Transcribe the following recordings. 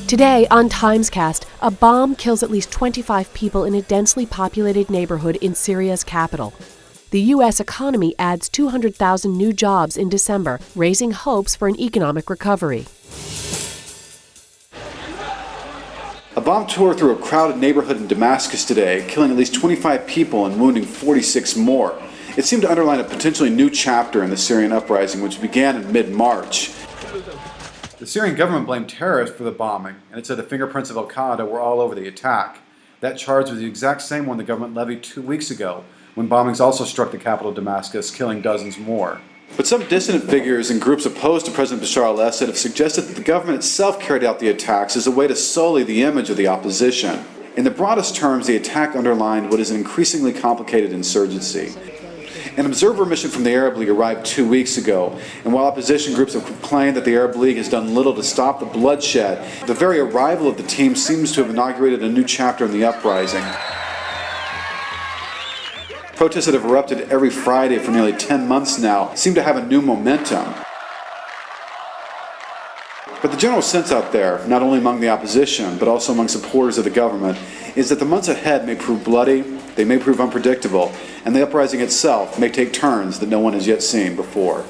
Today on TimesCast, a bomb kills at least 25 people in a densely populated neighborhood in Syria's capital. The U.S. economy adds 200,000 new jobs in December, raising hopes for an economic recovery. A bomb tore through a crowded neighborhood in Damascus today, killing at least 25 people and wounding 46 more. It seemed to underline a potentially new chapter in the Syrian uprising, which began in mid-March. The Syrian government blamed terrorists for the bombing, and it said the fingerprints of al-Qaeda were all over the attack. That charge was the exact same one the government levied 2 weeks ago, when bombings also struck the capital Damascus, killing dozens more. But some dissident figures and groups opposed to President Bashar al-Assad have suggested that the government itself carried out the attacks as a way to sully the image of the opposition. In the broadest terms, the attack underlined what is an increasingly complicated insurgency. An observer mission from the Arab League arrived 2 weeks ago, and while opposition groups have complained that the Arab League has done little to stop the bloodshed, the very arrival of the team seems to have inaugurated a new chapter in the uprising. Protests that have erupted every Friday for nearly 10 months now seem to have a new momentum. But the general sense out there, not only among the opposition, but also among supporters of the government, is that the months ahead may prove bloody, they may prove unpredictable, and the uprising itself may take turns that no one has yet seen before.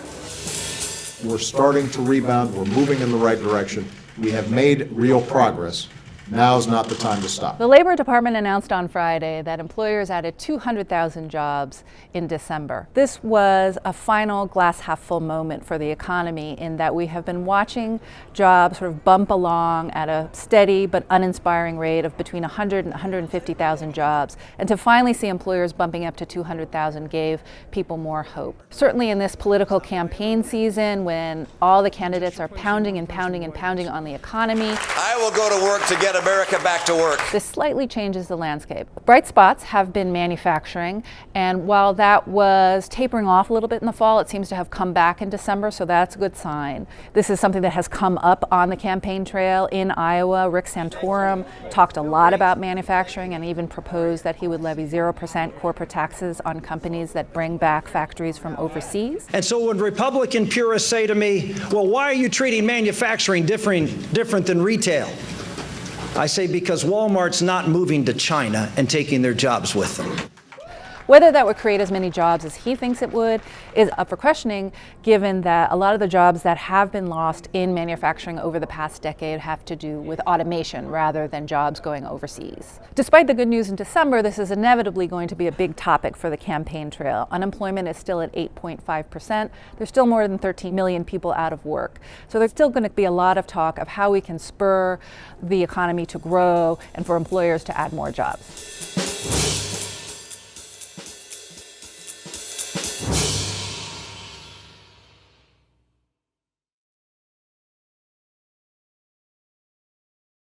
We're starting to rebound, we're moving in the right direction, we have made real progress. Now's not the time to stop. The Labor Department announced on Friday that employers added 200,000 jobs in December. This was a final glass half full moment for the economy in that we have been watching jobs sort of bump along at a steady but uninspiring rate of between 100 and 150,000 jobs. And to finally see employers bumping up to 200,000 gave people more hope. Certainly in this political campaign season when all the candidates are pounding and pounding and pounding on the economy. I will go to work to get America back to work. This slightly changes the landscape. Bright spots have been manufacturing, and while that was tapering off a little bit in the fall, it seems to have come back in December, so that's a good sign. This is something that has come up on the campaign trail in Iowa. Rick Santorum talked a lot about manufacturing and even proposed that he would levy 0% corporate taxes on companies that bring back factories from overseas. And so when Republican purists say to me, well, why are you treating manufacturing different than retail? I say because Walmart's not moving to China and taking their jobs with them. Whether that would create as many jobs as he thinks it would is up for questioning, given that a lot of the jobs that have been lost in manufacturing over the past decade have to do with automation rather than jobs going overseas. Despite the good news in December, this is inevitably going to be a big topic for the campaign trail. Unemployment is still at 8.5%. There's still more than 13 million people out of work. So there's still going to be a lot of talk of how we can spur the economy to grow and for employers to add more jobs.